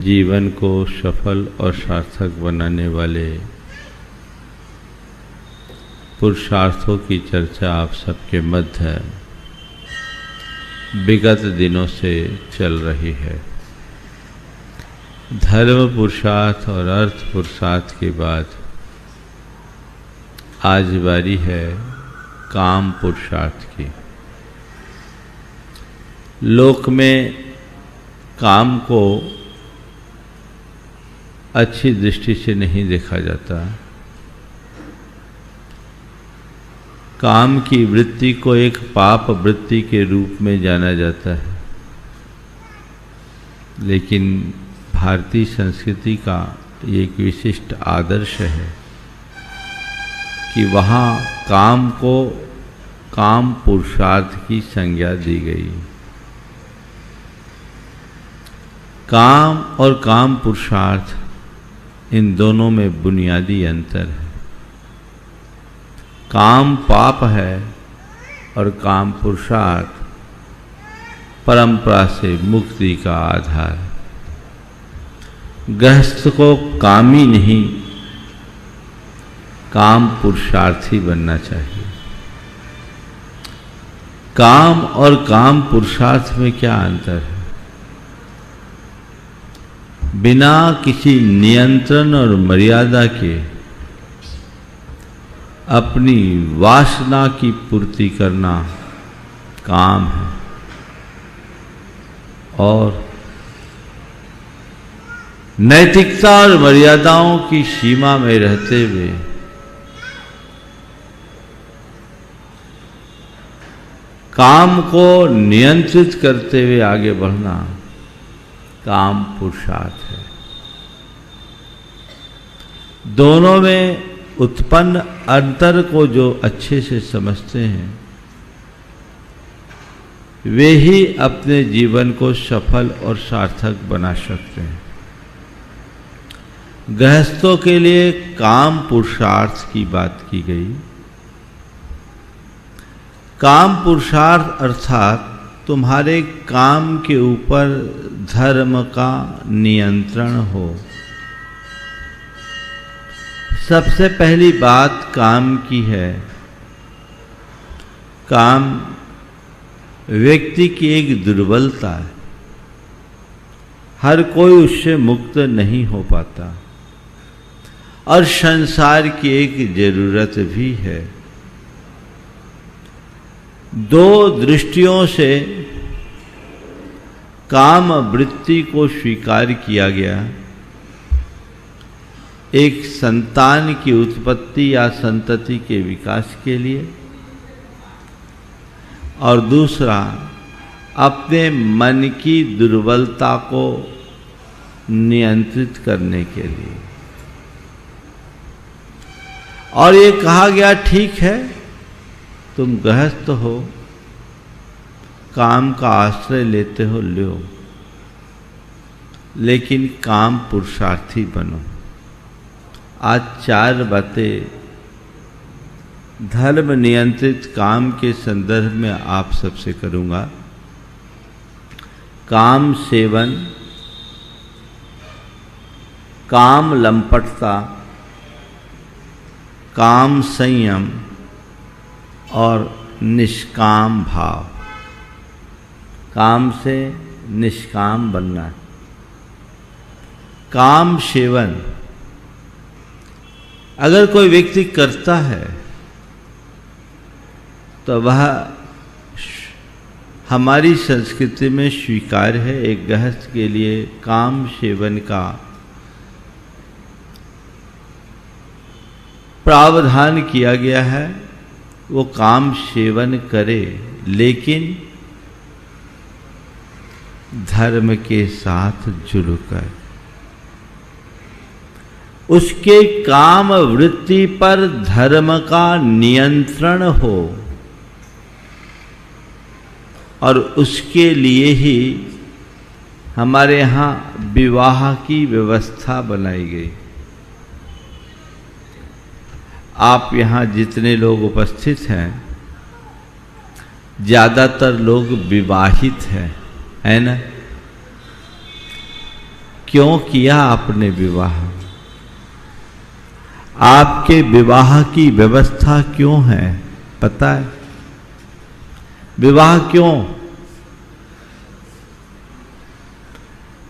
जीवन को सफल और सार्थक बनाने वाले पुरुषार्थों की चर्चा आप सबके मध्य विगत दिनों से चल रही है। धर्म पुरुषार्थ और अर्थ पुरुषार्थ के बाद आज बारी है काम पुरुषार्थ की। लोक में काम को अच्छी दृष्टि से नहीं देखा जाता। काम की वृत्ति को एक पाप वृत्ति के रूप में जाना जाता है, लेकिन भारतीय संस्कृति का एक विशिष्ट आदर्श है कि वहाँ काम को काम पुरुषार्थ की संज्ञा दी गई। काम और काम पुरुषार्थ, इन दोनों में बुनियादी अंतर है। काम पाप है और काम पुरुषार्थ परंपरा से मुक्ति का आधार। गृहस्थ को कामी नहीं, काम पुरुषार्थी बनना चाहिए। काम और काम पुरुषार्थ में क्या अंतर है? बिना किसी नियंत्रण और मर्यादा के अपनी वासना की पूर्ति करना काम है, और नैतिकता और मर्यादाओं की सीमा में रहते हुए काम को नियंत्रित करते हुए आगे बढ़ना काम पुरुषार्थ है। दोनों में उत्पन्न अंतर को जो अच्छे से समझते हैं, वे ही अपने जीवन को सफल और सार्थक बना सकते हैं। गृहस्थों के लिए काम पुरुषार्थ की बात की गई। काम पुरुषार्थ अर्थात तुम्हारे काम के ऊपर धर्म का नियंत्रण हो। सबसे पहली बात काम की है। काम व्यक्ति की एक दुर्बलता है। हर कोई उससे मुक्त नहीं हो पाता, और संसार की एक जरूरत भी है। दो दृष्टियों से काम वृत्ति को स्वीकार किया गया। एक संतान की उत्पत्ति या संतति के विकास के लिए, और दूसरा अपने मन की दुर्बलता को नियंत्रित करने के लिए। और ये कहा गया, ठीक है तुम गृहस्थ हो, काम का आश्रय लेते हो, लो, लेकिन काम पुरुषार्थी बनो। आज 4 बातें धर्म नियंत्रित काम के संदर्भ में आप सबसे करूंगा। काम सेवन, काम लंपटता, काम संयम और निष्काम भाव। काम से निष्काम बनना। काम सेवन, अगर कोई व्यक्ति करता है तो वह हमारी संस्कृति में स्वीकार है। एक गृहस्थ के लिए काम सेवन का प्रावधान किया गया है। वो काम सेवन करे, लेकिन धर्म के साथ जुड़कर। उसके काम वृत्ति पर धर्म का नियंत्रण हो, और उसके लिए ही हमारे यहाँ विवाह की व्यवस्था बनाई गई। आप यहाँ जितने लोग उपस्थित हैं, ज़्यादातर लोग विवाहित हैं, है ना? क्यों किया आपने विवाह? आपके विवाह की व्यवस्था क्यों है? पता है विवाह क्यों?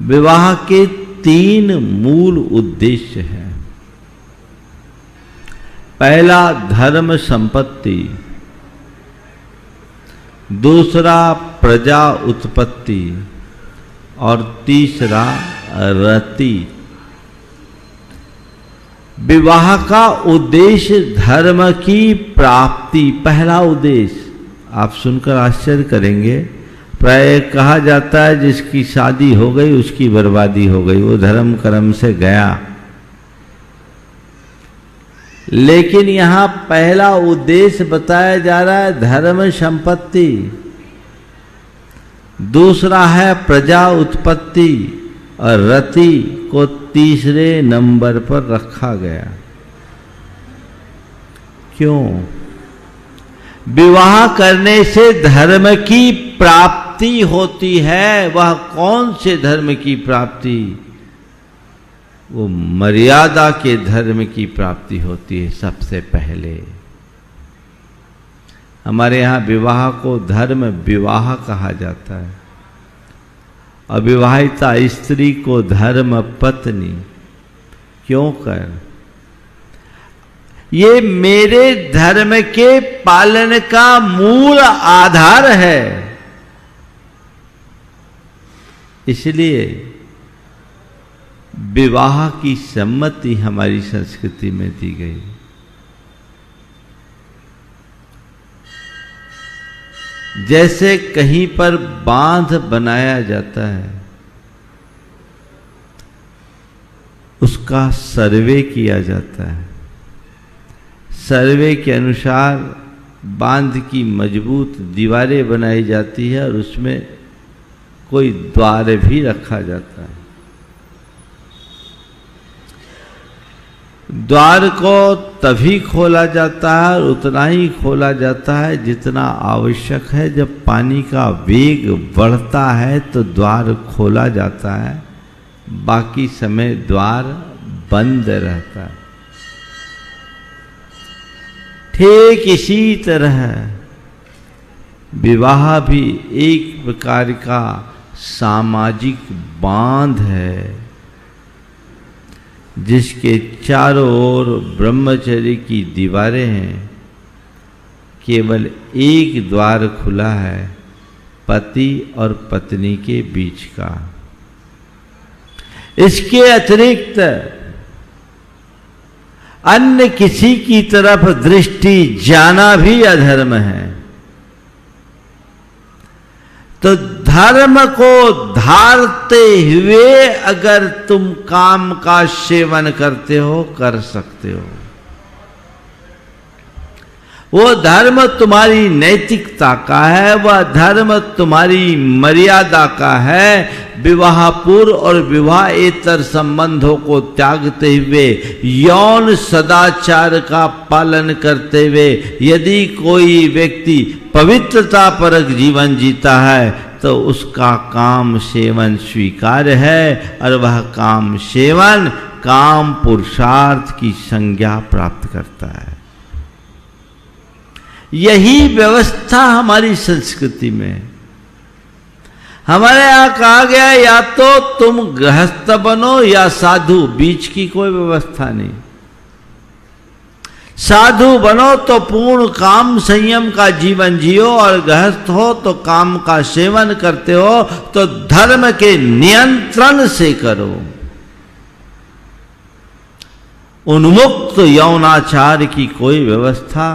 विवाह के 3 मूल उद्देश्य हैं। पहला धर्म संपत्ति, दूसरा प्रजा उत्पत्ति और तीसरा रति। विवाह का उद्देश्य धर्म की प्राप्ति, पहला उद्देश्य। आप सुनकर आश्चर्य करेंगे, प्राय कहा जाता है जिसकी शादी हो गई उसकी बर्बादी हो गई, वो धर्म कर्म से गया। लेकिन यहां पहला उद्देश्य बताया जा रहा है धर्म संपत्ति, दूसरा है प्रजा उत्पत्ति और रति को तीसरे नंबर पर रखा गया। क्यों? विवाह करने से धर्म की प्राप्ति होती है। वह कौन से धर्म की प्राप्ति? वो मर्यादा के धर्म की प्राप्ति होती है। सबसे पहले हमारे यहाँ विवाह को धर्म विवाह कहा जाता है। अविवाहिता स्त्री को धर्म पत्नी क्यों कर? ये मेरे धर्म के पालन का मूल आधार है। इसलिए विवाह की सम्मति हमारी संस्कृति में दी गई। जैसे कहीं पर बांध बनाया जाता है, उसका सर्वे किया जाता है। सर्वे के अनुसार बांध की मजबूत दीवारें बनाई जाती है और उसमें कोई द्वार भी रखा जाता है। द्वार को तभी खोला जाता है और उतना ही खोला जाता है जितना आवश्यक है। जब पानी का वेग बढ़ता है तो द्वार खोला जाता है, बाकी समय द्वार बंद रहता है। ठीक इसी तरह विवाह भी एक प्रकार का सामाजिक बांध है, जिसके चारों ओर ब्रह्मचर्य की दीवारें हैं। केवल एक द्वार खुला है, पति और पत्नी के बीच का। इसके अतिरिक्त अन्य किसी की तरफ दृष्टि जाना भी अधर्म है। तो धर्म को धारते हुए अगर तुम काम का सेवन करते हो, कर सकते हो। वो धर्म तुम्हारी नैतिकता का है, वह धर्म तुम्हारी मर्यादा का है। विवाह पूर्व और विवाहेतर संबंधों को त्यागते हुए, यौन सदाचार का पालन करते हुए यदि कोई व्यक्ति पवित्रता परक जीवन जीता है तो उसका काम सेवन स्वीकार्य है और वह काम सेवन काम पुरुषार्थ की संज्ञा प्राप्त करता है। यही व्यवस्था हमारी संस्कृति में। हमारे यहां कहा गया या तो तुम गृहस्थ बनो या साधु, बीच की कोई व्यवस्था नहीं। साधु बनो तो पूर्ण काम संयम का जीवन जियो, और गृहस्थ हो तो काम का सेवन करते हो तो धर्म के नियंत्रण से करो। उन्मुक्त यौनाचार की कोई व्यवस्था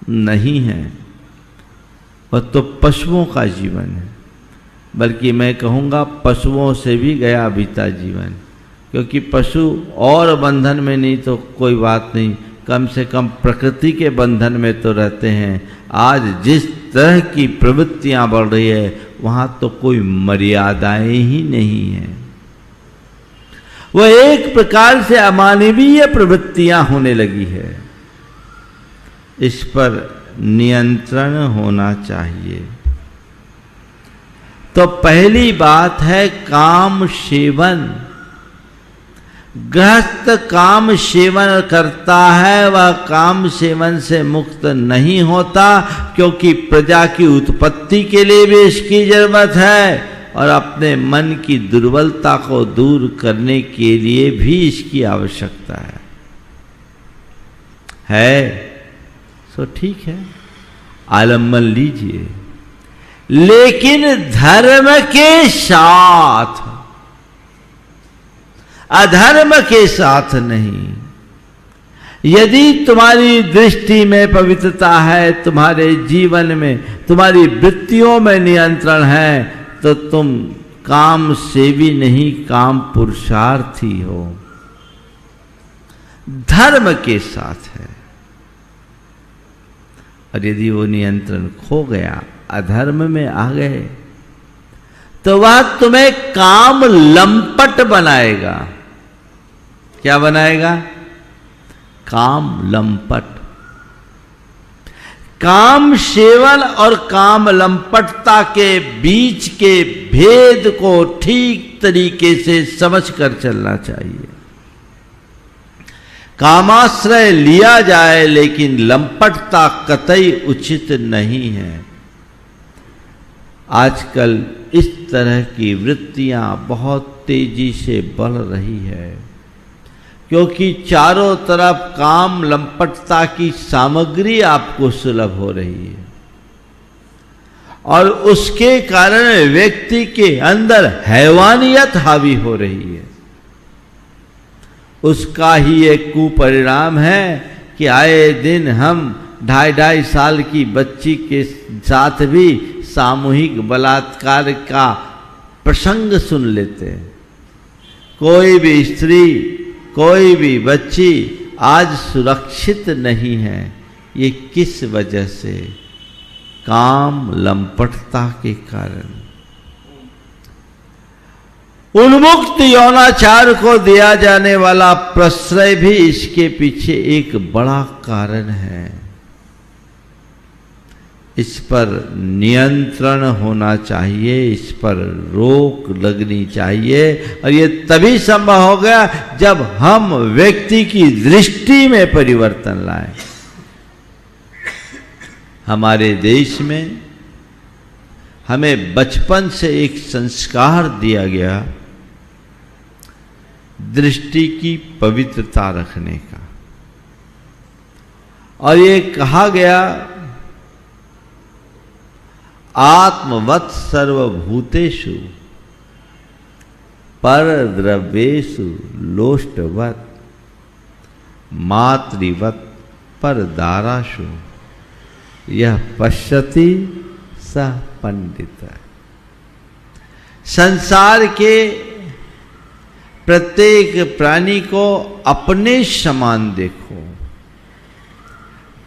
नहीं है। वह तो पशुओं का जीवन है, बल्कि मैं कहूँगा पशुओं से भी गया बीता जीवन। क्योंकि पशु और बंधन में नहीं तो कोई बात नहीं, कम से कम प्रकृति के बंधन में तो रहते हैं। आज जिस तरह की प्रवृत्तियां बढ़ रही है वहाँ तो कोई मर्यादाएं ही नहीं है। वह एक प्रकार से अमानवीय प्रवृत्तियां होने लगी है। इस पर नियंत्रण होना चाहिए। तो पहली बात है काम सेवन। गृहस्थ काम सेवन करता है, वह काम सेवन से मुक्त नहीं होता, क्योंकि प्रजा की उत्पत्ति के लिए भी इसकी जरूरत है और अपने मन की दुर्बलता को दूर करने के लिए भी इसकी आवश्यकता है। सो ठीक है, आलम्बन लीजिए, लेकिन धर्म के साथ, अधर्म के साथ नहीं। यदि तुम्हारी दृष्टि में पवित्रता है, तुम्हारे जीवन में, तुम्हारी वृत्तियों में नियंत्रण है, तो तुम काम सेवी नहीं, काम पुरुषार्थी हो। धर्म के साथ है। और यदि वो नियंत्रण खो गया, अधर्म में आ गए, तो वह तुम्हें काम लंपट बनाएगा। क्या बनाएगा? काम लंपट। काम सेवन और काम लंपटता के बीच के भेद को ठीक तरीके से समझकर चलना चाहिए। कामाश्रय लिया जाए, लेकिन लंपटता कतई उचित नहीं है। आजकल इस तरह की वृत्तियां बहुत तेजी से बढ़ रही है, क्योंकि चारों तरफ काम लंपटता की सामग्री आपको सुलभ हो रही है और उसके कारण व्यक्ति के अंदर हैवानियत हावी हो रही है। उसका ही एक कुपरिणाम है कि आए दिन हम 2.5 साल की बच्ची के साथ भी सामूहिक बलात्कार का प्रसंग सुन लेते हैं। कोई भी स्त्री, कोई भी बच्ची आज सुरक्षित नहीं है। ये किस वजह से? काम लंपटता के कारण। उन्मुक्त यौनाचार को दिया जाने वाला प्रश्रय भी इसके पीछे एक बड़ा कारण है। इस पर नियंत्रण होना चाहिए, इस पर रोक लगनी चाहिए, और ये तभी संभव हो गया जब हम व्यक्ति की दृष्टि में परिवर्तन लाएं। हमारे देश में हमें बचपन से एक संस्कार दिया गया दृष्टि की पवित्रता रखने का, और ये कहा गया आत्मवत् सर्वभूतेषु परद्रव्येषु लोष्टवत् मातृवत् परदाराशु यह पश्यति स पंडित। संसार के प्रत्येक प्राणी को अपने समान देखो,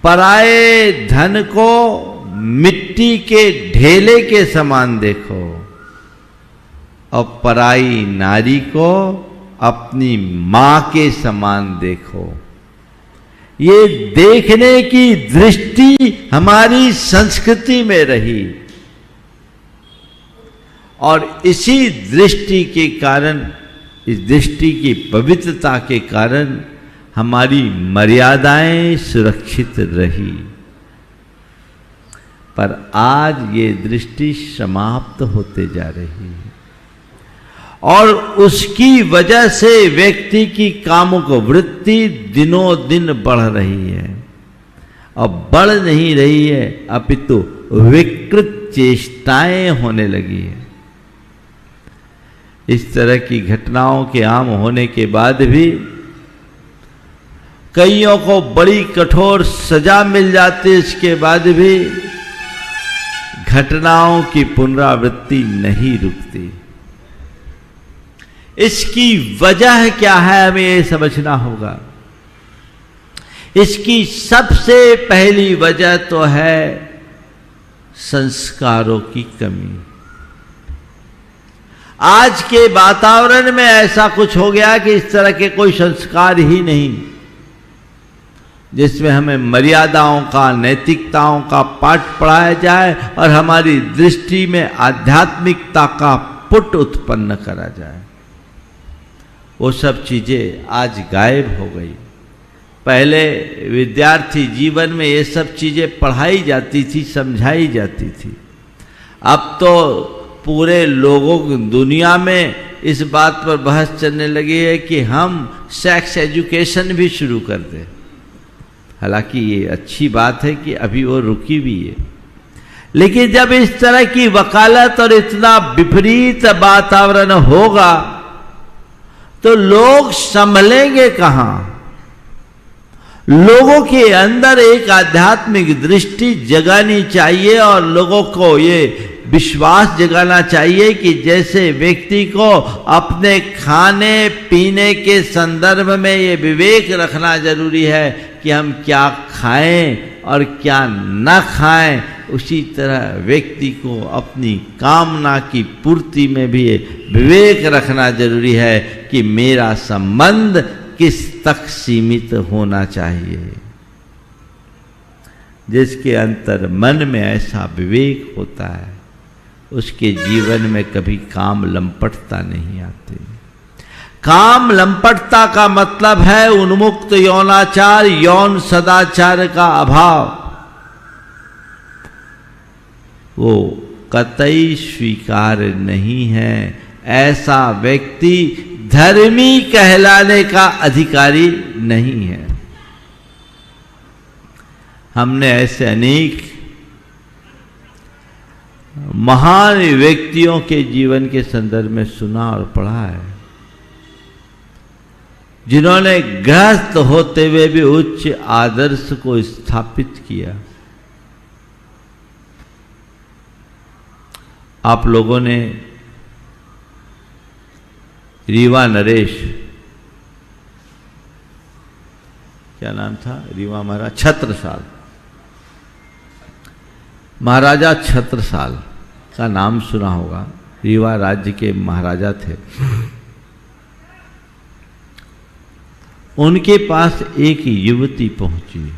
पराये धन को मिट्टी के ढेले के समान देखो, और पराई नारी को अपनी मां के समान देखो। ये देखने की दृष्टि हमारी संस्कृति में रही, और इसी दृष्टि के कारण, इस दृष्टि की पवित्रता के कारण हमारी मर्यादाएं सुरक्षित रही। पर आज ये दृष्टि समाप्त होते जा रही है, और उसकी वजह से व्यक्ति की कामुक वृत्ति दिनों दिन बढ़ रही है। अब बढ़ नहीं रही है, अपितु विकृत चेष्टाएं होने लगी है। इस तरह की घटनाओं के आम होने के बाद भी कईयों को बड़ी कठोर सजा मिल जाती, इसके बाद भी घटनाओं की पुनरावृत्ति नहीं रुकती। इसकी वजह क्या है, हमें यह समझना होगा। इसकी सबसे पहली वजह तो है संस्कारों की कमी। आज के वातावरण में ऐसा कुछ हो गया कि इस तरह के कोई संस्कार ही नहीं। जिसमें हमें मर्यादाओं का, नैतिकताओं का पाठ पढ़ाया जाए और हमारी दृष्टि में आध्यात्मिकता का पुट उत्पन्न करा जाए। वो सब चीजें आज गायब हो गई। पहले विद्यार्थी जीवन में ये सब चीजें पढ़ाई जाती थी, समझाई जाती थी। अब तो पूरे लोगों की दुनिया में इस बात पर बहस चलने लगी है कि हम सेक्स एजुकेशन भी शुरू कर दें। हालांकि ये अच्छी बात है कि अभी वो रुकी भी है, लेकिन जब इस तरह की वकालत और इतना विपरीत वातावरण होगा तो लोग संभलेंगे कहां? लोगों के अंदर एक आध्यात्मिक दृष्टि जगानी चाहिए और लोगों को ये विश्वास जगाना चाहिए कि जैसे व्यक्ति को अपने खाने पीने के संदर्भ में ये विवेक रखना जरूरी है कि हम क्या खाएं और क्या न खाएं, उसी तरह व्यक्ति को अपनी कामना की पूर्ति में भी विवेक रखना जरूरी है कि मेरा संबंध किस तक सीमित होना चाहिए। जिसके अंतर मन में ऐसा विवेक होता है उसके जीवन में कभी काम लंपटता नहीं आती। काम लंपटता का मतलब है उन्मुक्त यौनाचार, यौन सदाचार का अभाव। वो कतई स्वीकार नहीं है। ऐसा व्यक्ति धर्मी कहलाने का अधिकारी नहीं है। हमने ऐसे अनेक महान व्यक्तियों के जीवन के संदर्भ में सुना और पढ़ा है, जिन्होंने गृहस्थ होते हुए भी उच्च आदर्श को स्थापित किया। आप लोगों ने रीवा नरेश, क्या नाम था रीवा महाराज, छत्रसाल, महाराजा छत्रसाल का नाम सुना होगा। रीवा राज्य के महाराजा थे। उनके पास एक युवती पहुंची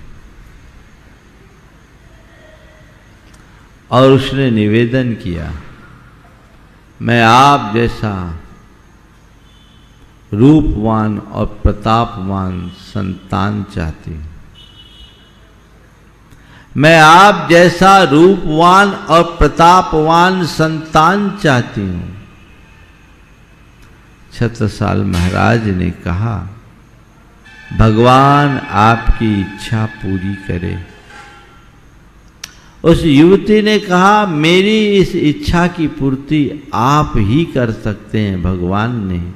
और उसने निवेदन किया, मैं आप जैसा रूपवान और प्रतापवान संतान चाहती हूं। मैं आप जैसा रूपवान और प्रतापवान संतान चाहती हूं। छत्रसाल महाराज ने कहा, भगवान आपकी इच्छा पूरी करे। उस युवती ने कहा, मेरी इस इच्छा की पूर्ति आप ही कर सकते हैं, भगवान नहीं।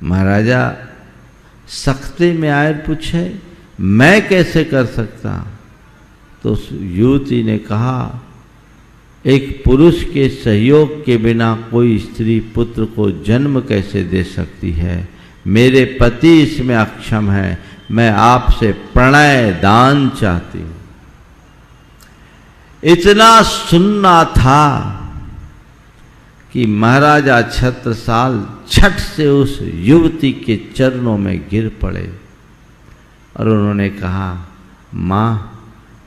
महाराजा सख्ते में आए पूछे, मैं कैसे कर सकता? तो उस युवती ने कहा, एक पुरुष के सहयोग के बिना कोई स्त्री पुत्र को जन्म कैसे दे सकती है? मेरे पति इसमें अक्षम है। मैं आपसे प्रणय दान चाहती हूं। इतना सुनना था कि महाराजा छत्रसाल झट से उस युवती के चरणों में गिर पड़े और उन्होंने कहा, मां,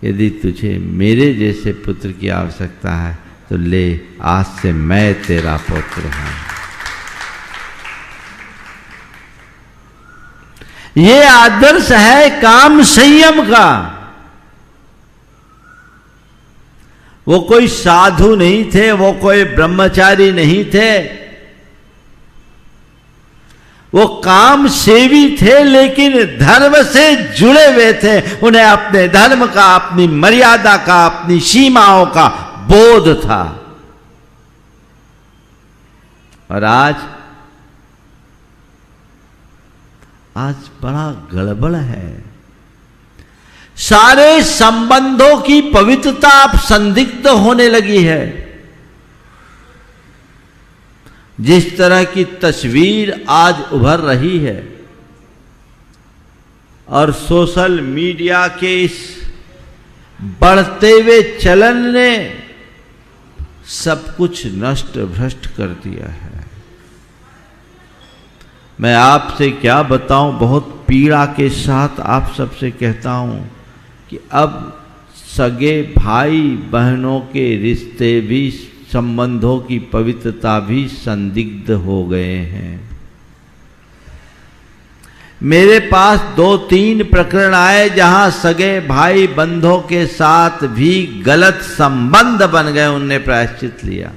यदि तुझे मेरे जैसे पुत्र की आवश्यकता है तो ले, आज से मैं तेरा पुत्र हूं। ये आदर्श है काम संयम का। वो कोई साधु नहीं थे, वो कोई ब्रह्मचारी नहीं थे, वो काम सेवी थे, लेकिन धर्म से जुड़े हुए थे। उन्हें अपने धर्म का, अपनी मर्यादा का, अपनी सीमाओं का बोध था। और आज बड़ा गड़बड़ है। सारे संबंधों की पवित्रता अब संदिग्ध होने लगी है। जिस तरह की तस्वीर आज उभर रही है और सोशल मीडिया के इस बढ़ते हुए चलन ने सब कुछ नष्ट भ्रष्ट कर दिया है। मैं आपसे क्या बताऊं, बहुत पीड़ा के साथ आप सबसे कहता हूं कि अब सगे भाई बहनों के रिश्ते भी, संबंधों की पवित्रता भी संदिग्ध हो गए हैं। मेरे पास 2-3 प्रकरण आए जहां सगे भाई बंधों के साथ भी गलत संबंध बन गए, उनने प्रायश्चित लिया।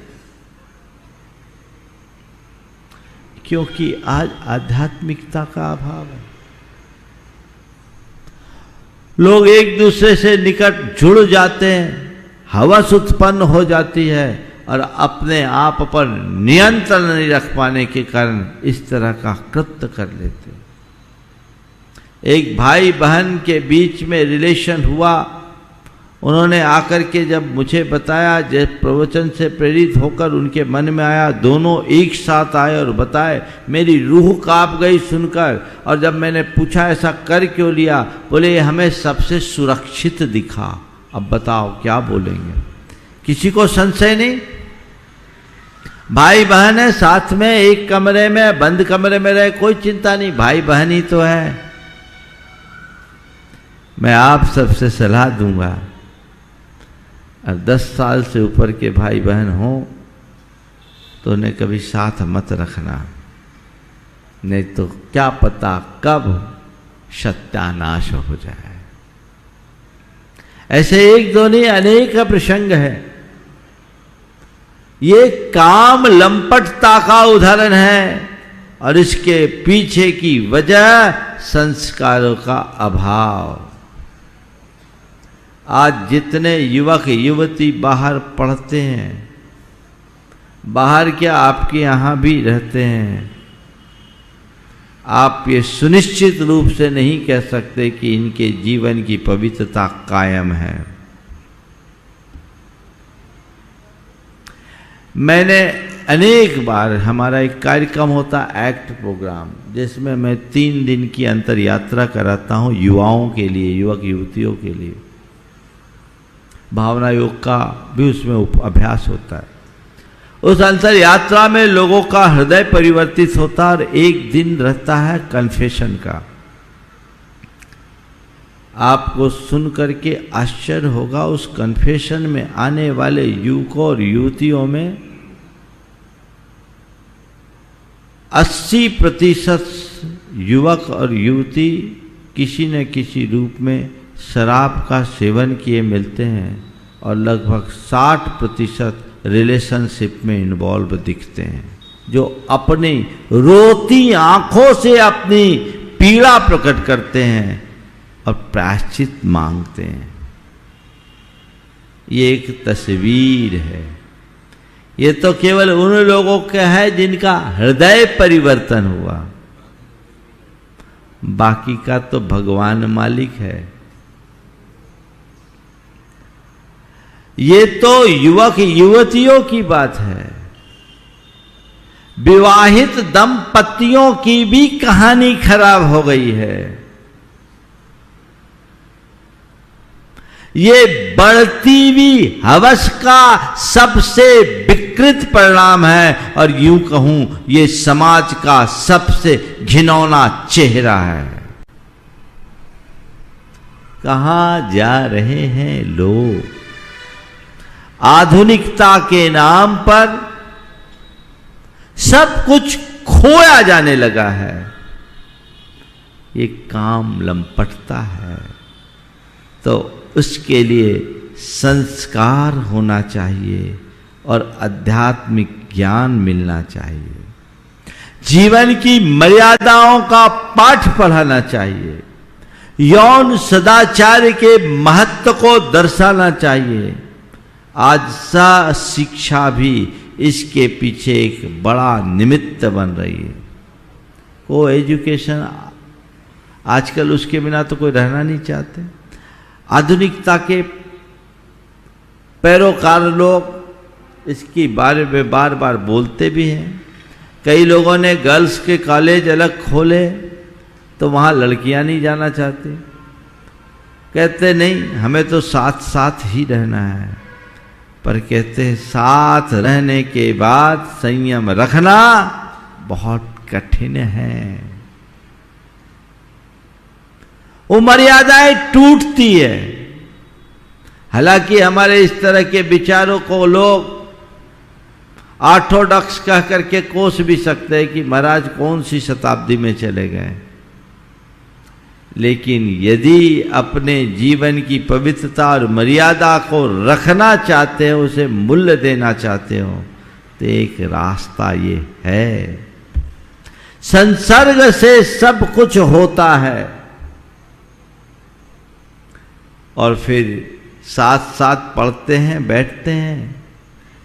क्योंकि आज आध्यात्मिकता का अभाव है। लोग एक दूसरे से निकट जुड़ जाते हैं, हवस उत्पन्न हो जाती है और अपने आप पर नियंत्रण नहीं रख पाने के कारण इस तरह का कृत्य कर लेते हैं। एक भाई बहन के बीच में रिलेशन हुआ, उन्होंने आकर के जब मुझे बताया, जब प्रवचन से प्रेरित होकर उनके मन में आया, दोनों एक साथ आए और बताए, मेरी रूह कांप गई सुनकर। और जब मैंने पूछा ऐसा कर क्यों लिया, बोले ये हमें सबसे सुरक्षित दिखा। अब बताओ क्या बोलेंगे, किसी को संशय नहीं। भाई बहन है, साथ में एक कमरे में, बंद कमरे में रहे, कोई चिंता नहीं, भाई बहन ही तो है। मैं आप सबसे सलाह दूंगा, और 10 साल से ऊपर के भाई बहन हो तो उन्हें कभी साथ मत रखना, नहीं तो क्या पता कब सत्यानाश हो जाए। ऐसे एक दो नहीं, अनेक प्रसंग है। ये काम लंपटता का उदाहरण है और इसके पीछे की वजह संस्कारों का अभाव। आज जितने युवक युवती बाहर पढ़ते हैं, बाहर क्या आपके यहां भी रहते हैं, आप ये सुनिश्चित रूप से नहीं कह सकते कि इनके जीवन की पवित्रता कायम है। मैंने अनेक बार, हमारा एक कार्यक्रम होता एक्ट प्रोग्राम, जिसमें मैं 3 दिन की अंतर यात्रा कराता हूं युवाओं के लिए, युवक युवतियों के लिए। भावना योग का भी उसमें अभ्यास होता है। उस अंतर यात्रा में लोगों का हृदय परिवर्तित होता है और एक दिन रहता है कन्फेशन का। आपको सुन करके आश्चर्य होगा, उस कन्फेशन में आने वाले युवकों और युवतियों में 80% युवक और युवती किसी न किसी रूप में शराब का सेवन किए मिलते हैं और लगभग 60% रिलेशनशिप में इन्वॉल्व दिखते हैं, जो अपनी रोती आंखों से अपनी पीड़ा प्रकट करते हैं और प्रायश्चित मांगते हैं। ये एक तस्वीर है। ये तो केवल उन लोगों का है जिनका हृदय परिवर्तन हुआ, बाकी का तो भगवान मालिक है। ये तो युवक युवतियों की बात है। विवाहित दंपतियों की भी कहानी खराब हो गई है। ये बढ़ती हुई हवस का सबसे विकृत परिणाम है और यूं कहूं ये समाज का सबसे घिनौना चेहरा है। कहां जा रहे हैं लोग? आधुनिकता के नाम पर सब कुछ खोया जाने लगा है। ये काम लंपटता है, तो उसके लिए संस्कार होना चाहिए और आध्यात्मिक ज्ञान मिलना चाहिए। जीवन की मर्यादाओं का पाठ पढ़ाना चाहिए। यौन सदाचार के महत्व को दर्शाना चाहिए। आज सा शिक्षा भी इसके पीछे एक बड़ा निमित्त बन रही है। को एजुकेशन आजकल उसके बिना तो कोई रहना नहीं चाहते। आधुनिकता के पैरोकार लोग इसकी बारे में बार बार बोलते भी हैं। कई लोगों ने गर्ल्स के कॉलेज अलग खोले तो वहाँ लड़कियां नहीं जाना चाहती, कहते नहीं हमें तो साथ साथ ही रहना है। पर कहते हैं साथ रहने के बाद संयम रखना बहुत कठिन है। वो मर्यादाएं टूटती है। हालांकि हमारे इस तरह के विचारों को लोग ऑर्थोडॉक्स कह करके कोस भी सकते हैं कि महाराज कौन सी शताब्दी में चले गए, लेकिन यदि अपने जीवन की पवित्रता और मर्यादा को रखना चाहते हो, उसे मूल्य देना चाहते हो, तो एक रास्ता ये है। संसर्ग से सब कुछ होता है, और फिर साथ साथ पढ़ते हैं, बैठते हैं।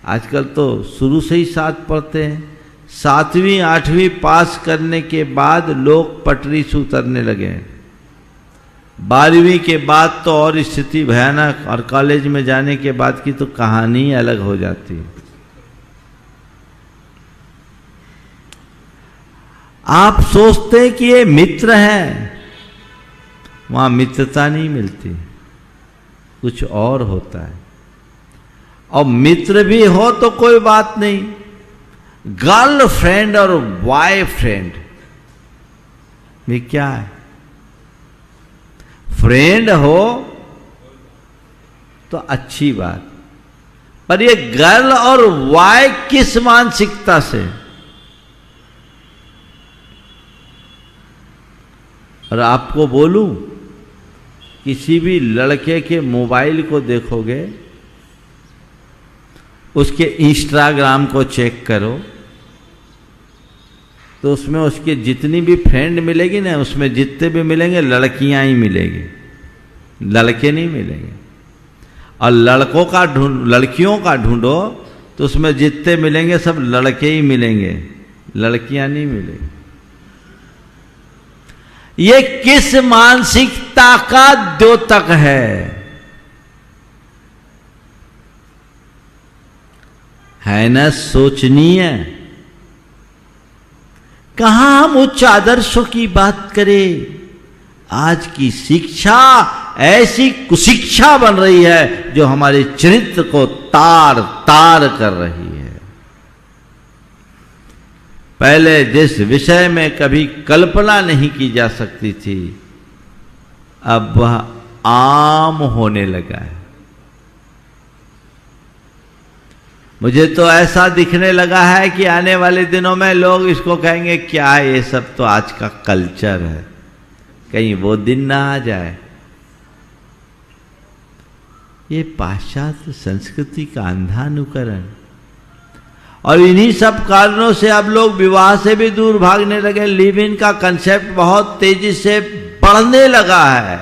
आजकल तो शुरू से ही साथ पढ़ते हैं। 7वीं 8वीं पास करने के बाद लोग पटरी से उतरने लगे। 12वीं के बाद तो और स्थिति भयानक, और कॉलेज में जाने के बाद की तो कहानी अलग हो जाती है। आप सोचते हैं कि ये मित्र हैं, वहां मित्रता नहीं मिलती, कुछ और होता है। और मित्र भी हो तो कोई बात नहीं, गर्लफ्रेंड और बॉयफ्रेंड में क्या है? फ्रेंड हो तो अच्छी बात, पर ये गर्ल और बॉय किस मानसिकता से? और आपको बोलूं, किसी भी लड़के के मोबाइल को देखोगे, उसके इंस्टाग्राम को चेक करो, तो उसमें उसके जितनी भी फ्रेंड मिलेगी ना, उसमें जितने भी मिलेंगे लड़कियां ही मिलेगी, लड़के नहीं मिलेंगे। और लड़कियों का ढूंढो तो उसमें जितने मिलेंगे सब लड़के ही मिलेंगे, लड़कियां नहीं मिलेंगी। ये किस मानसिकता का द्योतक है ना सोचनीय? कहां हम उच्च आदर्शों की बात करें? आज की शिक्षा ऐसी कुशिक्षा बन रही है जो हमारे चरित्र को तार तार कर रही है। पहले जिस विषय में कभी कल्पना नहीं की जा सकती थी, अब वह आम होने लगा है। मुझे तो ऐसा दिखने लगा है कि आने वाले दिनों में लोग इसको कहेंगे क्या ये सब तो आज का कल्चर है, कहीं वो दिन ना आ जाए। ये पाश्चात्य संस्कृति का अंधा अनुकरण, और इन्हीं सब कारणों से अब लोग विवाह से भी दूर भागने लगे। लिव इन का कंसेप्ट बहुत तेजी से बढ़ने लगा है।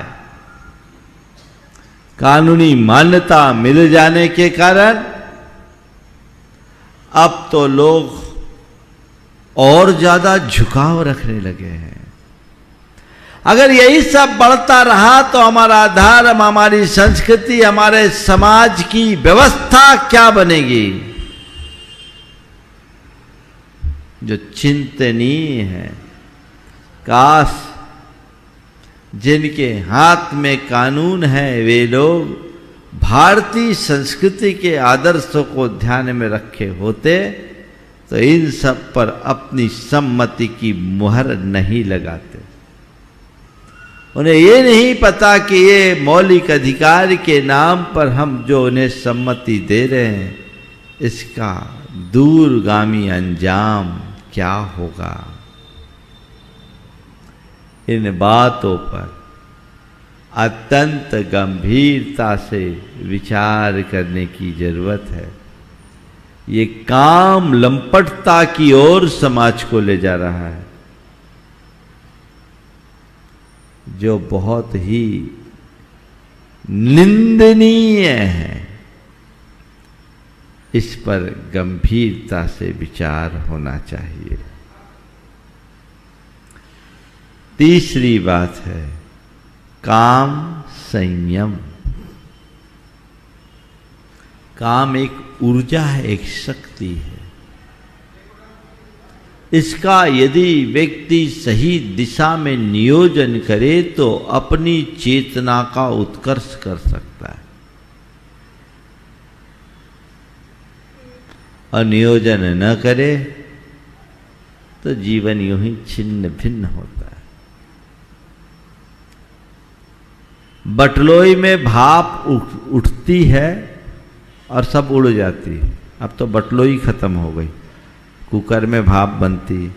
कानूनी मान्यता मिल जाने के कारण अब तो लोग और ज्यादा झुकाव रखने लगे हैं। अगर यही सब बढ़ता रहा तो हमारा धर्म, हमारी संस्कृति, हमारे समाज की व्यवस्था क्या बनेगी? जो चिंतनीय है। काश जिनके हाथ में कानून है वे लोग भारतीय संस्कृति के आदर्शों को ध्यान में रखे होते तो इन सब पर अपनी सम्मति की मुहर नहीं लगाते। उन्हें ये नहीं पता कि ये मौलिक अधिकार के नाम पर हम जो उन्हें सम्मति दे रहे हैं, इसका दूरगामी अंजाम क्या होगा। इन बातों पर अत्यंत गंभीरता से विचार करने की जरूरत है। ये काम लंपटता की ओर समाज को ले जा रहा है, जो बहुत ही निंदनीय है। इस पर गंभीरता से विचार होना चाहिए। तीसरी बात है काम संयम। काम एक ऊर्जा है, एक शक्ति है। इसका यदि व्यक्ति सही दिशा में नियोजन करे तो अपनी चेतना का उत्कर्ष कर सकता है, और नियोजन न करे तो जीवन यूं ही छिन्न भिन्न होता है। बटलोई में भाप उठती है और सब उड़ जाती है। अब तो बटलोई खत्म हो गई, कुकर में भाप बनती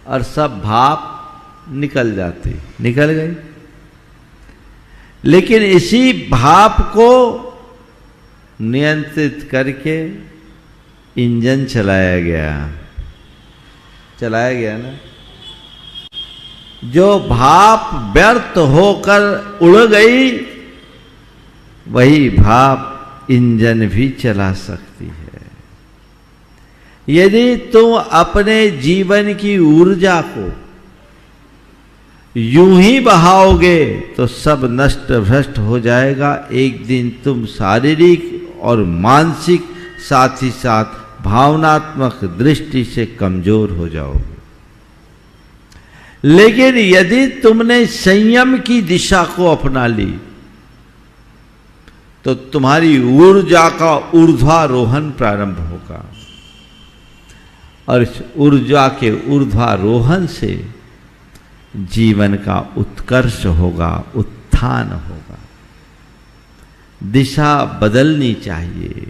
और सब भाप निकल जाती, निकल गई। लेकिन इसी भाप को नियंत्रित करके इंजन चलाया गया ना। जो भाप व्यर्थ होकर उड़ गई, वही भाप इंजन भी चला सकती है। यदि तुम अपने जीवन की ऊर्जा को यूं ही बहाओगे तो सब नष्ट भ्रष्ट हो जाएगा। एक दिन तुम शारीरिक और मानसिक, साथ ही साथ भावनात्मक दृष्टि से कमजोर हो जाओगे। लेकिन यदि तुमने संयम की दिशा को अपना ली तो तुम्हारी ऊर्जा का ऊर्ध्वारोहण प्रारंभ होगा और इस ऊर्जा के ऊर्ध्वारोहण से जीवन का उत्कर्ष होगा, उत्थान होगा। दिशा बदलनी चाहिए,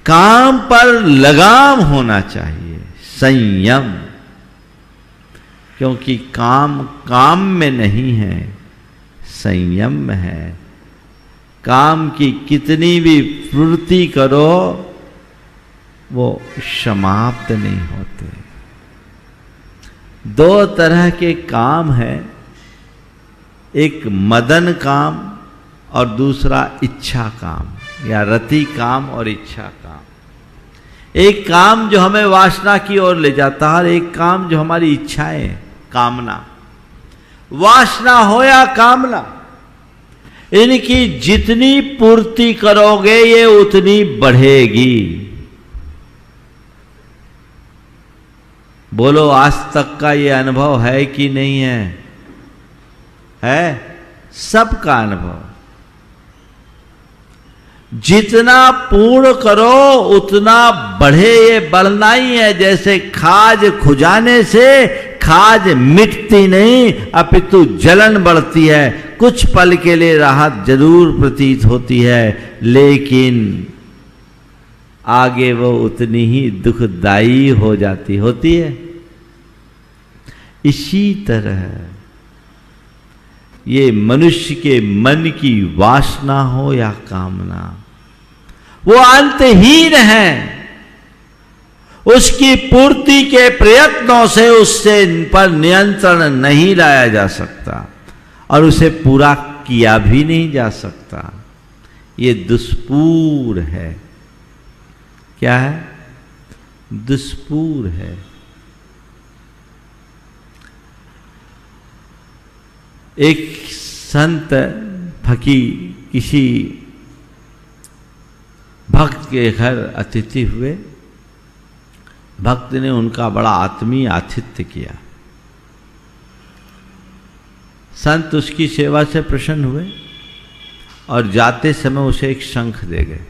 काम पर लगाम होना चाहिए, संयम। क्योंकि काम काम में नहीं है, संयम में है। काम की कितनी भी प्रवृत्ति करो वो समाप्त नहीं होते। दो तरह के काम है, एक मदन काम और दूसरा इच्छा काम या रति काम और इच्छा काम। एक काम जो हमें वासना की ओर ले जाता है और एक काम जो हमारी इच्छाएं, कामना। वासना हो या कामना, इनकी जितनी पूर्ति करोगे ये उतनी बढ़ेगी। बोलो, आज तक का ये अनुभव है कि नहीं है? है सबका अनुभव। जितना पूर्ण करो उतना बढ़े, ये बढ़ना ही है। जैसे खाज खुजाने से खाज मिटती नहीं अपितु जलन बढ़ती है। कुछ पल के लिए राहत जरूर प्रतीत होती है, लेकिन आगे वो उतनी ही दुखदायी हो जाती होती है। इसी तरह ये मनुष्य के मन की वासना हो या कामना, वो अंतहीन है। उसकी पूर्ति के प्रयत्नों से उससे पर नियंत्रण नहीं लाया जा सकता और उसे पूरा किया भी नहीं जा सकता। ये दुष्पूर है। क्या है? दुष्पूर है। एक संत फकीर किसी भक्त के घर अतिथि हुए। भक्त ने उनका बड़ा आत्मीय आतिथ्य किया। संत उसकी सेवा से प्रसन्न हुए और जाते समय उसे एक शंख दे गए।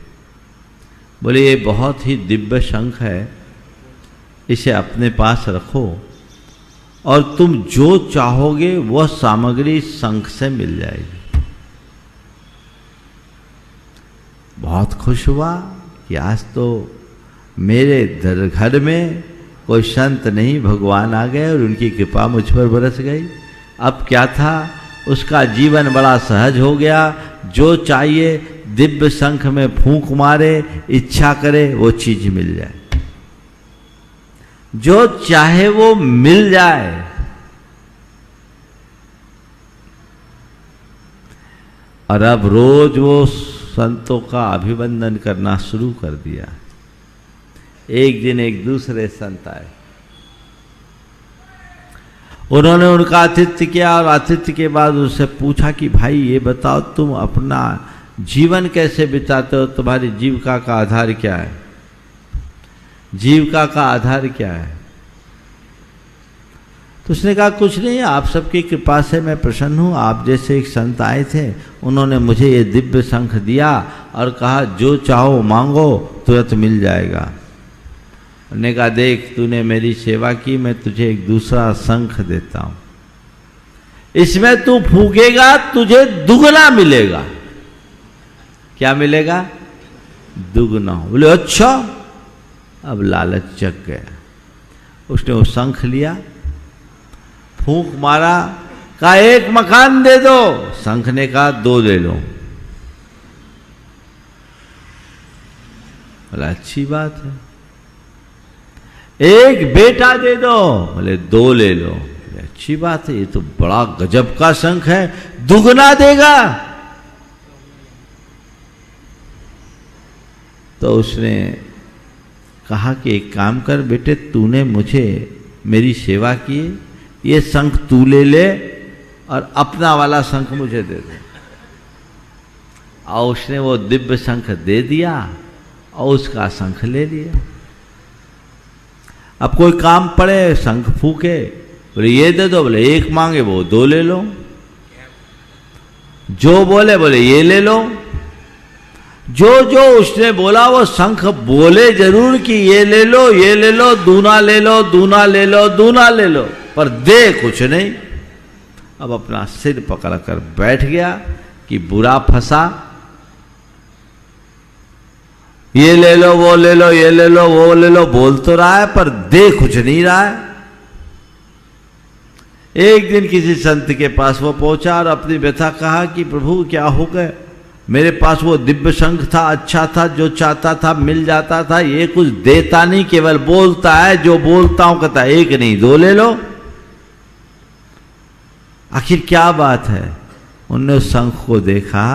बोले, ये बहुत ही दिव्य शंख है, इसे अपने पास रखो और तुम जो चाहोगे वह सामग्री शंख से मिल जाएगी। बहुत खुश हुआ कि आज तो मेरे घर में कोई संत नहीं, भगवान आ गए और उनकी कृपा मुझ पर बरस गई। अब क्या था, उसका जीवन बड़ा सहज हो गया। जो चाहिए दिव्य शंख में फूंक मारे, इच्छा करे वो चीज मिल जाए, जो चाहे वो मिल जाए। और अब रोज वो संतों का अभिवंदन करना शुरू कर दिया। एक दिन एक दूसरे संत आए, उन्होंने उनका आतिथ्य किया और आतिथ्य के बाद उससे पूछा कि भाई ये बताओ, तुम अपना जीवन कैसे बिताते हो? तुम्हारी जीविका का आधार क्या है? जीविका का आधार क्या है? तो उसने कहा, कुछ नहीं, आप सबकी कृपा से मैं प्रसन्न हूँ। आप जैसे एक संत आए थे, उन्होंने मुझे ये दिव्य शंख दिया और कहा जो चाहो मांगो तुरंत मिल जाएगा। उन्होंने कहा, देख तूने मेरी सेवा की, मैं तुझे एक दूसरा शंख देता हूँ। इसमें तू फूकेगा तुझे दुगना मिलेगा। क्या मिलेगा? दुगना। बोले अच्छा। अब लालच जग गया। उसने वो शंख लिया, फूंक मारा, कहा 1 मकान दे दो। शंख ने कहा 2 ले लो। बोला अच्छी बात है। 1 बेटा दे दो। बोले 2 ले लो। बोले अच्छी बात है, ये तो बड़ा गजब का शंख है, दुगना देगा। तो उसने कहा कि एक काम कर बेटे, तूने मुझे मेरी सेवा की, ये शंख तू ले ले और अपना वाला शंख मुझे दे दे। और उसने वो दिव्य शंख दे दिया और उसका शंख ले लिया। अब कोई काम पड़े शंख फूके, बोले ये दे दो। बोले 1 मांगे वो 2 ले लो। जो बोले बोले ये ले लो। जो जो उसने बोला वो शंख बोले जरूर कि ये ले लो, ये ले लो, दूना ले लो, दूना ले लो, दूना ले लो, पर दे कुछ नहीं। अब अपना सिर पकड़कर बैठ गया कि बुरा फंसा। ये ले लो, वो ले लो, ये ले लो, वो ले लो, बोल तो रहा है पर दे कुछ नहीं रहा है। एक दिन किसी संत के पास वो पहुंचा और अपनी व्यथा कहा कि प्रभु क्या हो गए, मेरे पास वो दिव्य शंख था, अच्छा था, जो चाहता था मिल जाता था, ये कुछ देता नहीं, केवल बोलता है, जो बोलता हूं कहता 1 नहीं 2 ले लो। आखिर क्या बात है? उनने उस शंख को देखा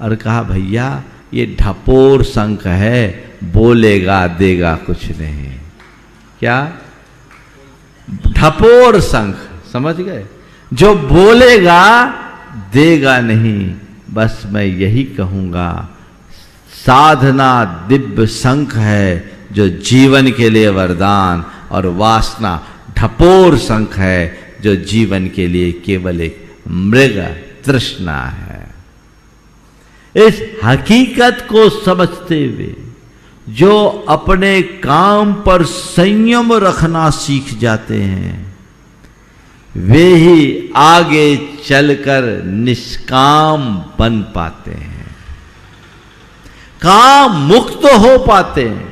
और कहा भैया ये ढपोर शंख है, बोलेगा देगा कुछ नहीं। क्या? ढपोर शंख, समझ गए? जो बोलेगा देगा नहीं। बस मैं यही कहूंगा, साधना दिव्य शंख है जो जीवन के लिए वरदान, और वासना ढपोर शंख है जो जीवन के लिए केवल एक मृग तृष्णा है। इस हकीकत को समझते हुए जो अपने काम पर संयम रखना सीख जाते हैं, वे ही आगे चलकर निष्काम बन पाते हैं, काम मुक्त हो पाते हैं।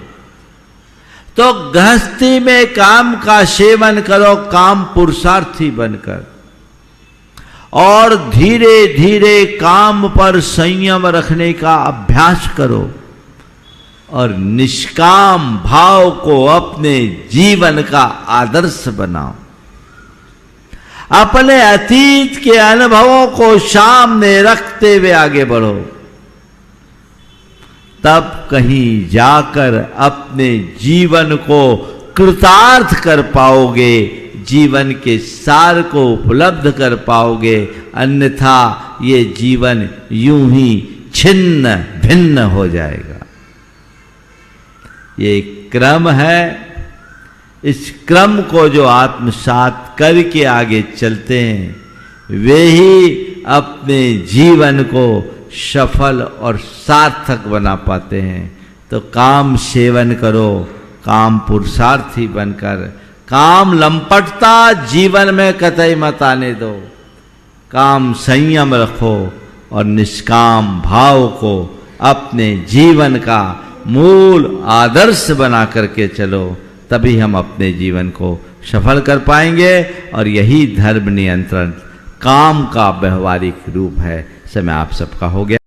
तो गृहस्थी में काम का सेवन करो काम पुरुषार्थी बनकर, और धीरे धीरे काम पर संयम रखने का अभ्यास करो, और निष्काम भाव को अपने जीवन का आदर्श बनाओ। अपने अतीत के अनुभवों को सामने रखते हुए आगे बढ़ो, तब कहीं जाकर अपने जीवन को कृतार्थ कर पाओगे, जीवन के सार को उपलब्ध कर पाओगे। अन्यथा ये जीवन यूं ही छिन्न भिन्न हो जाएगा। ये क्रम है, इस क्रम को जो आत्मसात करके आगे चलते हैं वे ही अपने जीवन को सफल और सार्थक बना पाते हैं। तो काम सेवन करो, काम पुरुषार्थी बनकर, काम लंपटता जीवन में कतई मत आने दो। काम संयम रखो और निष्काम भाव को अपने जीवन का मूल आदर्श बना करके चलो, तभी हम अपने जीवन को सफल कर पाएंगे। और यही धर्म नियंत्रण काम का व्यवहारिक रूप है। समय आप सबका हो गया।